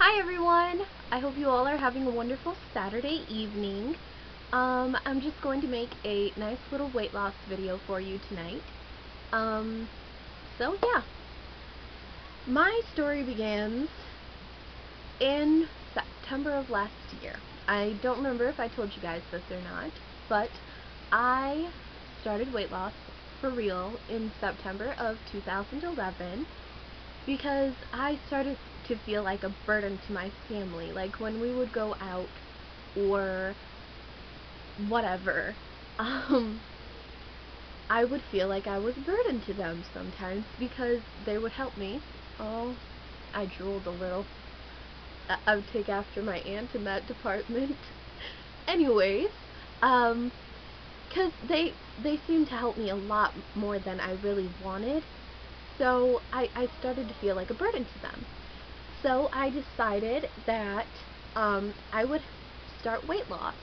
Hi everyone! I hope you all are having a wonderful Saturday evening. I'm just going to make a nice little weight loss video for you tonight. So yeah. My story begins in September of last year. I don't remember if I told you guys this or not, but I started weight loss for real in September of 2011 because I started to feel like a burden to my family. Like when we would go out or whatever, I would feel like I was a burden to them sometimes because they would help me. Oh, I drooled a little. I would take after my aunt in that department. Anyways, because they seemed to help me a lot more than I really wanted. So I started to feel like a burden to them. So I decided that I would start weight loss,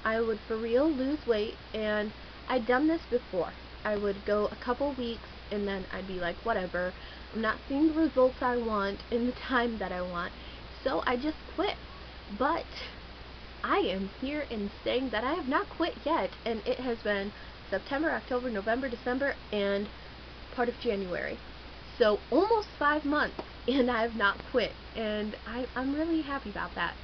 I would for real lose weight, and I'd done this before. I would go a couple weeks and then I'd be like, whatever, I'm not seeing the results I want in the time that I want, so I just quit. But I am here and saying that I have not quit yet, and it has been September, October, November, December, and part of January. So almost 5 months, and I have not quit, and I'm really happy about that.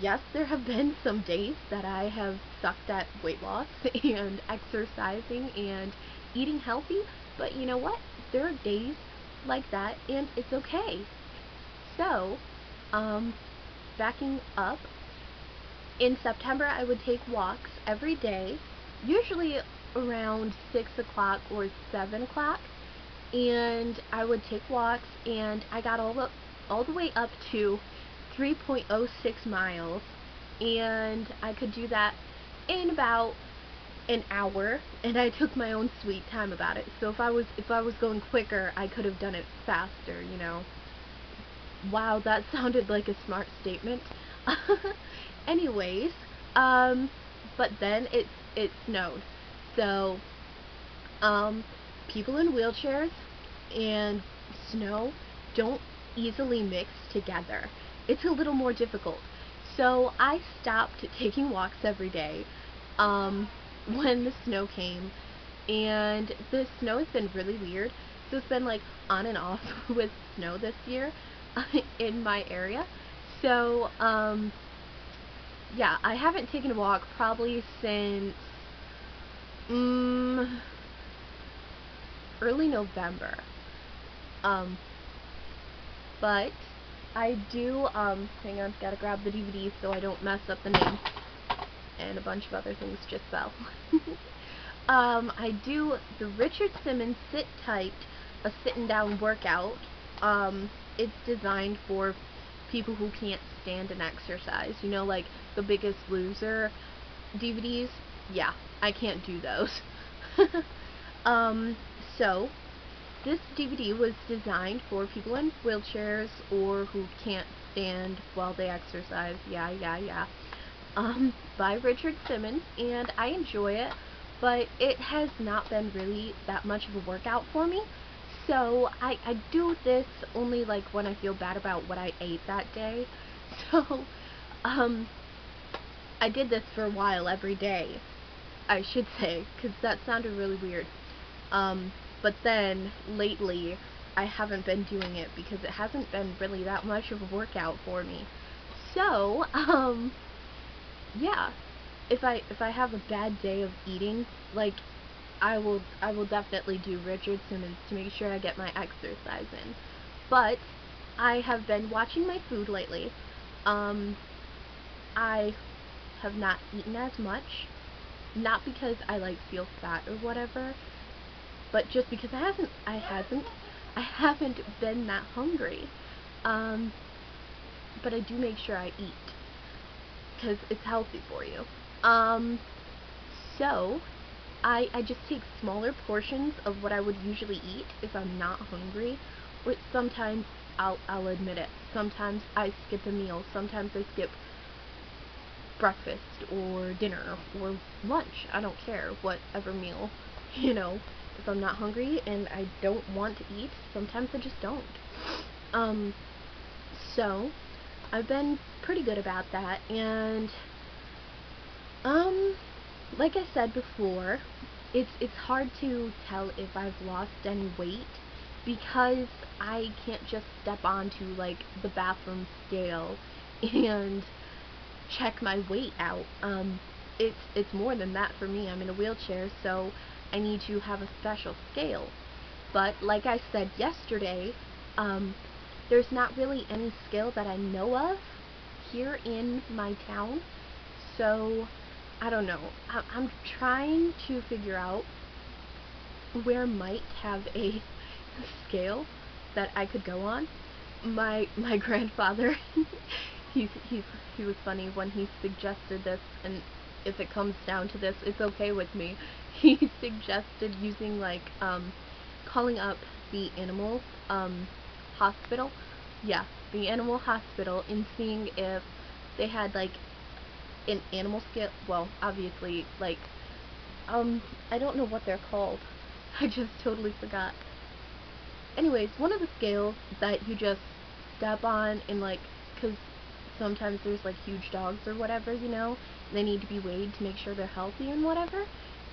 Yes, there have been some days that I have sucked at weight loss and exercising and eating healthy, but you know what? There are days like that, and it's okay. So, backing up, in September I would take walks every day, usually around 6 o'clock or 7 o'clock, and I would take walks, and I got all the way up to 3.06 miles, and I could do that in about an hour, and I took my own sweet time about it. So if I was going quicker, I could have done it faster, Wow, that sounded like a smart statement. Anyways, but then it snowed. So, people in wheelchairs and snow don't easily mix together. It's a little more difficult. So I stopped taking walks every day, when the snow came, and the snow has been really weird. So it's been like on and off with snow this year in my area. So, yeah, I haven't taken a walk probably since early November. But I do, hang on, gotta grab the DVD so I don't mess up the name, and a bunch of other things just fell. I do the Richard Simmons Sit Tight, a sitting down workout. It's designed for people who can't stand an exercise, like the Biggest Loser DVDs. Yeah, I can't do those. So this DVD was designed for people in wheelchairs or who can't stand while they exercise. Yeah. By Richard Simmons, and I enjoy it, but it has not been really that much of a workout for me. So I do this only like when I feel bad about what I ate that day. So, I did this for a while every day, I should say, because that sounded really weird. But then lately I haven't been doing it because it hasn't been really that much of a workout for me. So, yeah, if I have a bad day of eating, like, I will definitely do Richard Simmons to make sure I get my exercise in. But I have been watching my food lately. I have not eaten as much, not because I like feel fat or whatever, but just because I haven't been that hungry. But I do make sure I eat because it's healthy for you. So I just take smaller portions of what I would usually eat if I'm not hungry, or sometimes I'll admit it. Sometimes I skip a meal. Sometimes I skip breakfast or dinner or lunch. I don't care, whatever meal, If I'm not hungry and I don't want to eat, sometimes I just don't. Um, so I've been pretty good about that, and um, like I said before, it's hard to tell if I've lost any weight because I can't just step onto like the bathroom scale and check my weight out. It's more than that for me. I'm in a wheelchair, so I need to have a special scale. But like I said yesterday, um, there's not really any scale that I know of here in my town. So I don't know. I'm trying to figure out where might have a scale that I could go on. My grandfather, he was funny when he suggested this, and if it comes down to this, it's okay with me. He suggested using like calling up the animal hospital. Yeah, the animal hospital, and seeing if they had like an animal scale. Well, obviously, like I don't know what they're called. I just totally forgot. Anyways, one of the scales that you just step on and like, cause sometimes there's like huge dogs or whatever, you know, and they need to be weighed to make sure they're healthy and whatever.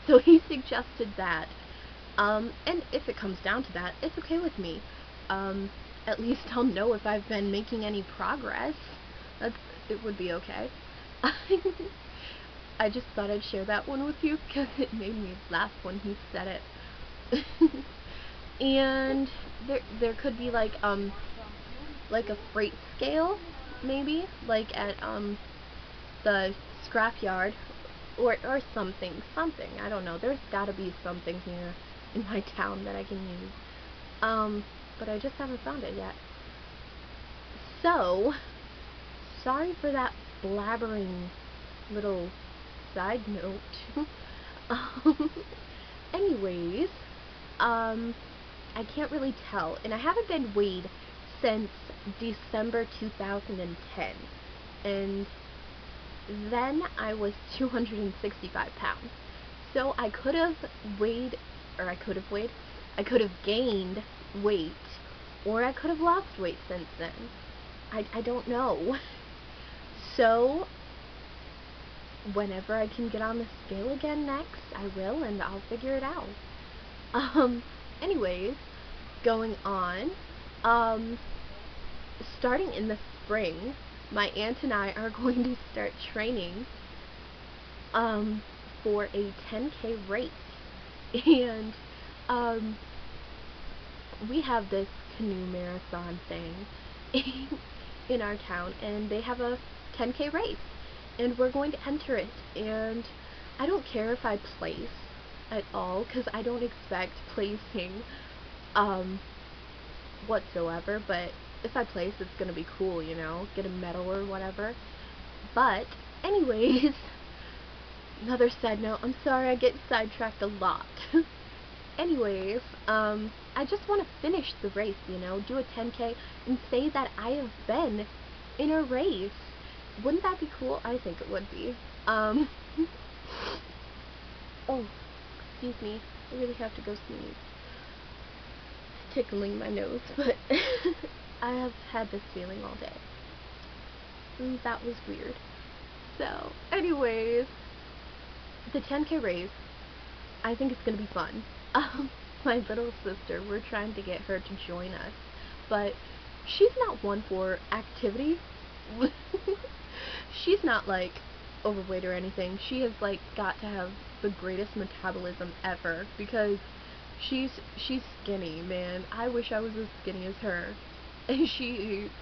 So he suggested that. And if it comes down to that, it's okay with me. At least I'll know if I've been making any progress. That's, it would be okay. I just thought I'd share that one with you because it made me laugh when he said it. And there could be like a freight scale, maybe, like at the scrapyard or something. I don't know. There's gotta be something here in my town that I can use. But I just haven't found it yet. So, sorry for that blabbering little side note. um, anyways, I can't really tell, and I haven't been weighed since December 2010, and then I was 265 pounds. So I could have weighed, or I could have gained weight, or I could have lost weight since then. I don't know. So, whenever I can get on the scale again next, I will, and I'll figure it out. Anyways, going on, starting in the spring, my aunt and I are going to start training, for a 10K race. And, we have this canoe marathon thing in our town, and they have a 10K race, and we're going to enter it, and I don't care if I place at all, because I don't expect placing, whatsoever, but if I place, it's gonna be cool, you know, get a medal or whatever. But, anyways, another side note, I'm sorry I get sidetracked a lot. Anyways, I just want to finish the race, you know, do a 10K and say that I have been in a race. Wouldn't that be cool? I think it would be. Oh, excuse me, I really have to go sneeze. It's tickling my nose, but I have had this feeling all day. And that was weird. So, anyways, the 10K race, I think it's gonna be fun. My little sister, we're trying to get her to join us, but she's not one for activity. She's not like overweight or anything. She has like got to have the greatest metabolism ever because she's skinny, man. I wish I was as skinny as her. And she eats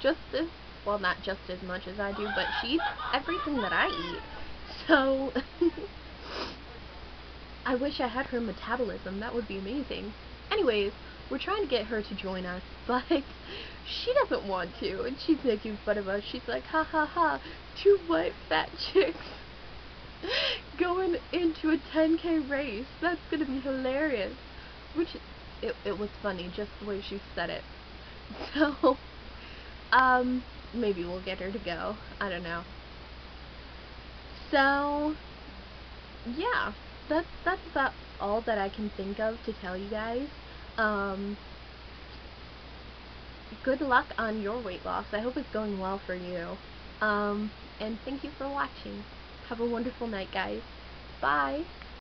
just as, well, not just as much as I do, but she eats everything that I eat. So I wish I had her metabolism. That would be amazing. Anyways, we're trying to get her to join us, but she doesn't want to, and she's making fun of us. She's like, ha ha ha, two white fat chicks going into a 10K race. That's gonna be hilarious. Which, it was funny, just the way she said it. So, maybe we'll get her to go. I don't know. So, yeah, that's about all that I can think of to tell you guys. good luck on your weight loss. I hope it's going well for you. And thank you for watching. Have a wonderful night, guys. Bye.